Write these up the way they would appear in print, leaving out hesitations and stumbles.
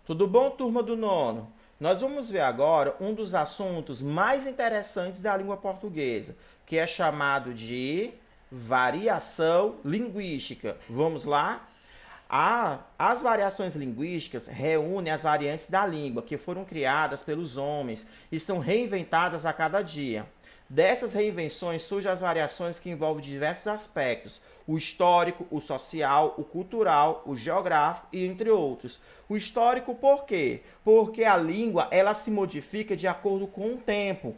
Tudo bom, turma do nono? Nós vamos ver agora um dos assuntos mais interessantes da língua portuguesa, que é chamado de variação linguística. Vamos lá? As variações linguísticas reúnem as variantes da língua que foram criadas pelos homens e são reinventadas a cada dia. Dessas reinvenções surgem as variações que envolvem diversos aspectos: o histórico, o social, o cultural, o geográfico e entre outros. O histórico por quê? Porque a língua ela se modifica de acordo com o tempo.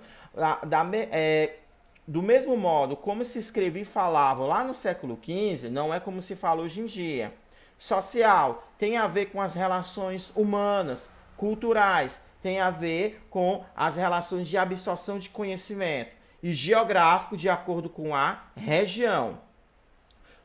Do mesmo modo como se escrevia e falava lá no século XV, não é como se fala hoje em dia. Social tem a ver com as relações humanas, culturais tem a ver com as relações de absorção de conhecimento e geográfico de acordo com a região.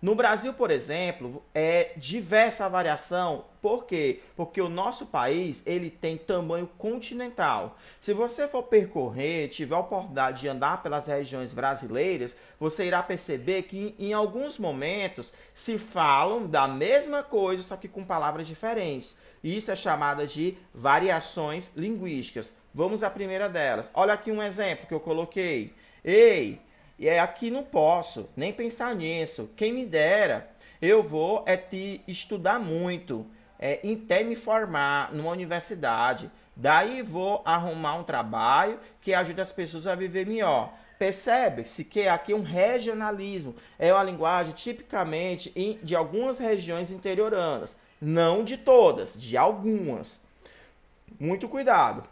No Brasil, por exemplo, é diversa a variação. Por quê? Porque o nosso país ele tem tamanho continental. Se você for percorrer, tiver a oportunidade de andar pelas regiões brasileiras, você irá perceber que em alguns momentos se falam da mesma coisa, só que com palavras diferentes. Isso é chamada de variações linguísticas. Vamos à primeira delas. Olha aqui um exemplo que eu coloquei. Ei, e aqui não posso nem pensar nisso. Quem me dera, eu vou te estudar muito, até me formar numa universidade. Daí vou arrumar um trabalho que ajude as pessoas a viver melhor. Percebe-se que aqui é um regionalismo, é uma linguagem tipicamente de algumas regiões interioranas, não de todas, de algumas. Muito cuidado.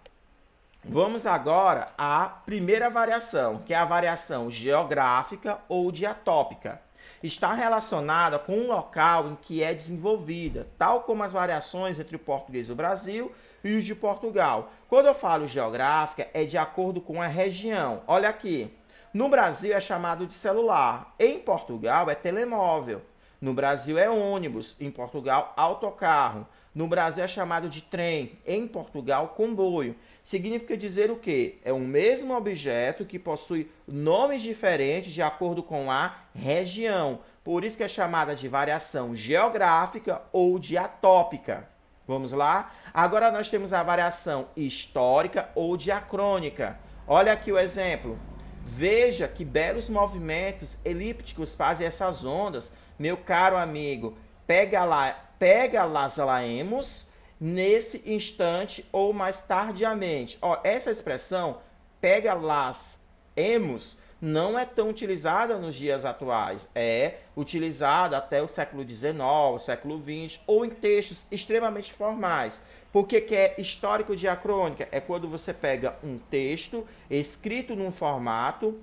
Vamos agora à primeira variação, que é a variação geográfica ou diatópica. Está relacionada com um local em que é desenvolvida, tal como as variações entre o português do Brasil e os de Portugal. Quando eu falo geográfica, é de acordo com a região. Olha aqui, no Brasil é chamado de celular, em Portugal é telemóvel. No Brasil é ônibus, em Portugal autocarro. No Brasil é chamado de trem, em Portugal comboio. Significa dizer o quê? É o mesmo objeto que possui nomes diferentes de acordo com a região. Por isso que é chamada de variação geográfica ou diatópica. Vamos lá? Agora nós temos a variação histórica ou diacrônica. Olha aqui o exemplo. Veja que belos movimentos elípticos fazem essas ondas. Meu caro amigo, pega-las laemos nesse instante ou mais tardiamente. Essa expressão, pega-las emos, não é tão utilizada nos dias atuais. É utilizada até o século XIX, século XX, ou em textos extremamente formais. Por que é histórico-diacrônica? É quando você pega um texto escrito num formato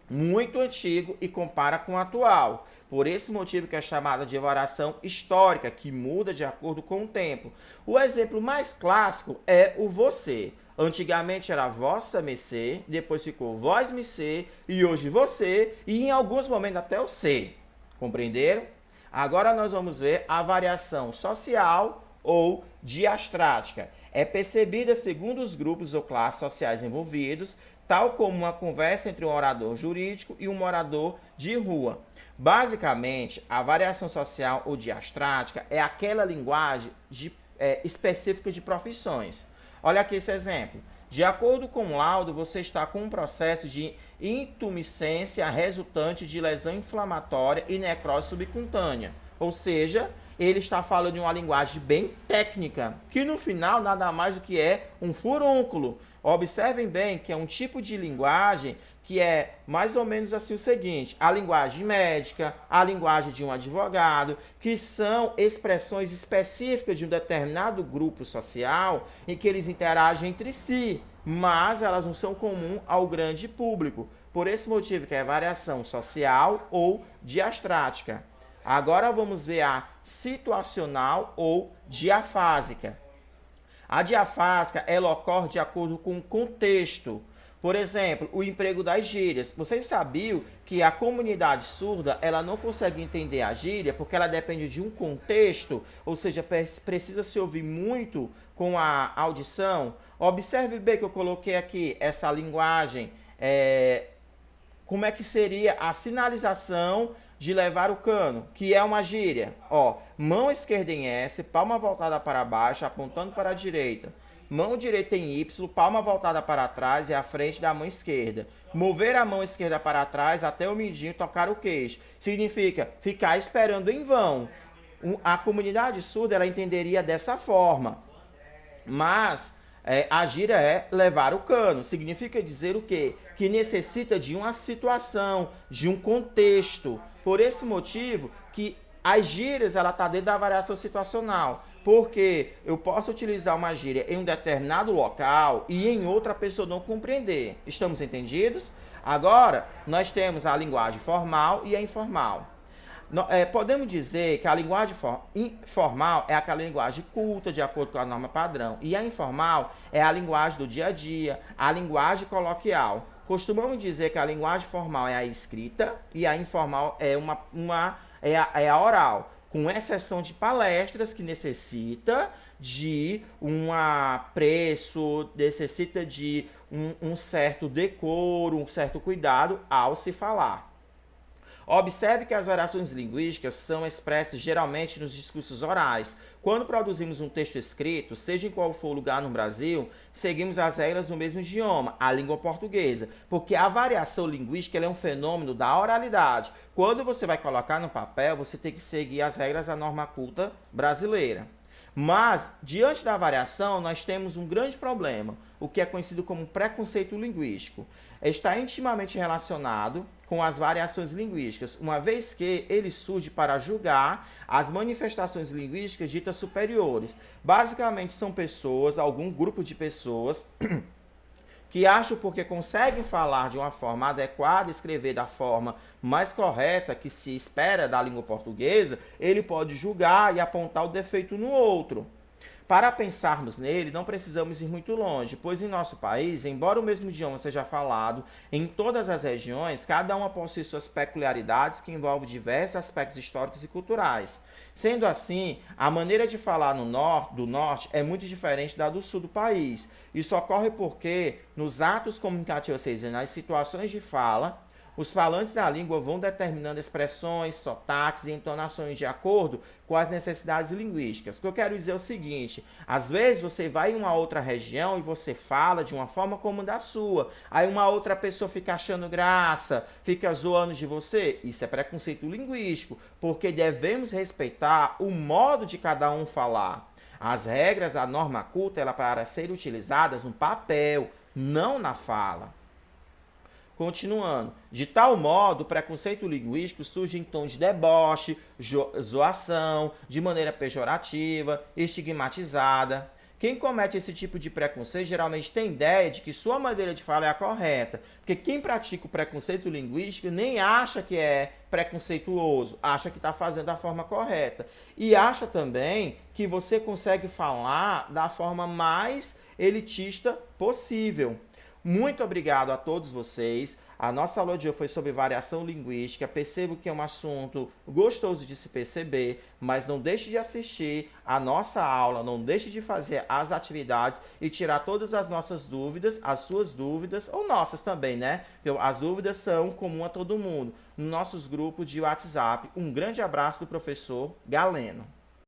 muito antigo e compara com o atual. Por esse motivo que é chamada de variação histórica, que muda de acordo com o tempo. O exemplo mais clássico é o você. Antigamente era vossa mercê, depois ficou vós mercê, e hoje você, e em alguns momentos até o cê. Compreenderam? Agora nós vamos ver a variação social ou diastrática. É percebida segundo os grupos ou classes sociais envolvidos, tal como uma conversa entre um orador jurídico e um morador de rua. Basicamente, a variação social ou diastrática é aquela linguagem específica de profissões. Olha aqui esse exemplo. De acordo com o laudo, você está com um processo de intumescência resultante de lesão inflamatória e necrose subcutânea. Ou seja, ele está falando de uma linguagem bem técnica, que no final nada mais do que é um furúnculo. Observem bem que é um tipo de linguagem que é mais ou menos assim o seguinte: a linguagem médica, a linguagem de um advogado, que são expressões específicas de um determinado grupo social em que eles interagem entre si, mas elas não são comuns ao grande público. Por esse motivo que é variação social ou diastrática. Agora vamos ver a situacional ou diafásica. A diafásica ela ocorre de acordo com o contexto. Por exemplo, o emprego das gírias. Vocês sabiam que a comunidade surda ela não consegue entender a gíria porque ela depende de um contexto, ou seja, precisa se ouvir muito com a audição? Observe bem que eu coloquei aqui essa linguagem, como é que seria a sinalização de levar o cano, que é uma gíria. Ó, mão esquerda em S, palma voltada para baixo, apontando para a direita. Mão direita em Y, palma voltada para trás e à frente da mão esquerda. Mover a mão esquerda para trás até o mindinho tocar o queixo. Significa ficar esperando em vão. A comunidade surda ela entenderia dessa forma. Mas a gíria é levar o cano. Significa dizer o quê? Que necessita de uma situação, de um contexto. Por esse motivo que as gírias ela está dentro da variação situacional. Porque eu posso utilizar uma gíria em um determinado local e em outra pessoa não compreender. Estamos entendidos? Agora, nós temos a linguagem formal e a informal. Podemos dizer que a linguagem formal é aquela linguagem culta, de acordo com a norma padrão, e a informal é a linguagem do dia a dia, a linguagem coloquial. Costumamos dizer que a linguagem formal é a escrita e a informal é a oral, com exceção de palestras que necessita de um apreço, necessita de um certo decoro, um certo cuidado ao se falar. Observe que as variações linguísticas são expressas geralmente nos discursos orais. Quando produzimos um texto escrito, seja em qual for o lugar no Brasil, seguimos as regras do mesmo idioma, a língua portuguesa, porque a variação linguística é um fenômeno da oralidade. Quando você vai colocar no papel, você tem que seguir as regras da norma culta brasileira. Mas, diante da variação, nós temos um grande problema, o que é conhecido como preconceito linguístico. Está intimamente relacionado com as variações linguísticas, uma vez que ele surge para julgar as manifestações linguísticas ditas superiores. Basicamente, são pessoas, algum grupo de pessoas, que acham porque conseguem falar de uma forma adequada, escrever da forma mais correta que se espera da língua portuguesa, ele pode julgar e apontar o defeito no outro. Para pensarmos nele, não precisamos ir muito longe, pois em nosso país, embora o mesmo idioma seja falado em todas as regiões, cada uma possui suas peculiaridades que envolvem diversos aspectos históricos e culturais. Sendo assim, a maneira de falar do norte é muito diferente da do sul do país. Isso ocorre porque, nos atos comunicativos, ou seja, nas situações de fala, os falantes da língua vão determinando expressões, sotaques e entonações de acordo com as necessidades linguísticas. O que eu quero dizer é o seguinte: às vezes você vai em uma outra região e você fala de uma forma como da sua. Aí uma outra pessoa fica achando graça, fica zoando de você. Isso é preconceito linguístico, porque devemos respeitar o modo de cada um falar. As regras da norma culta ela para serem utilizadas no papel, não na fala. Continuando, de tal modo, o preconceito linguístico surge em tom de deboche, zoação, de maneira pejorativa, estigmatizada. Quem comete esse tipo de preconceito geralmente tem ideia de que sua maneira de falar é a correta, porque quem pratica o preconceito linguístico nem acha que é preconceituoso, acha que está fazendo da forma correta. E acha também que você consegue falar da forma mais elitista possível. Muito obrigado a todos vocês. A nossa aula de hoje foi sobre variação linguística. Percebo que é um assunto gostoso de se perceber, mas não deixe de assistir a nossa aula, não deixe de fazer as atividades e tirar todas as nossas dúvidas, as suas dúvidas, ou nossas também, né? As dúvidas são comuns a todo mundo, nos nossos grupos de WhatsApp. Um grande abraço do professor Galeno.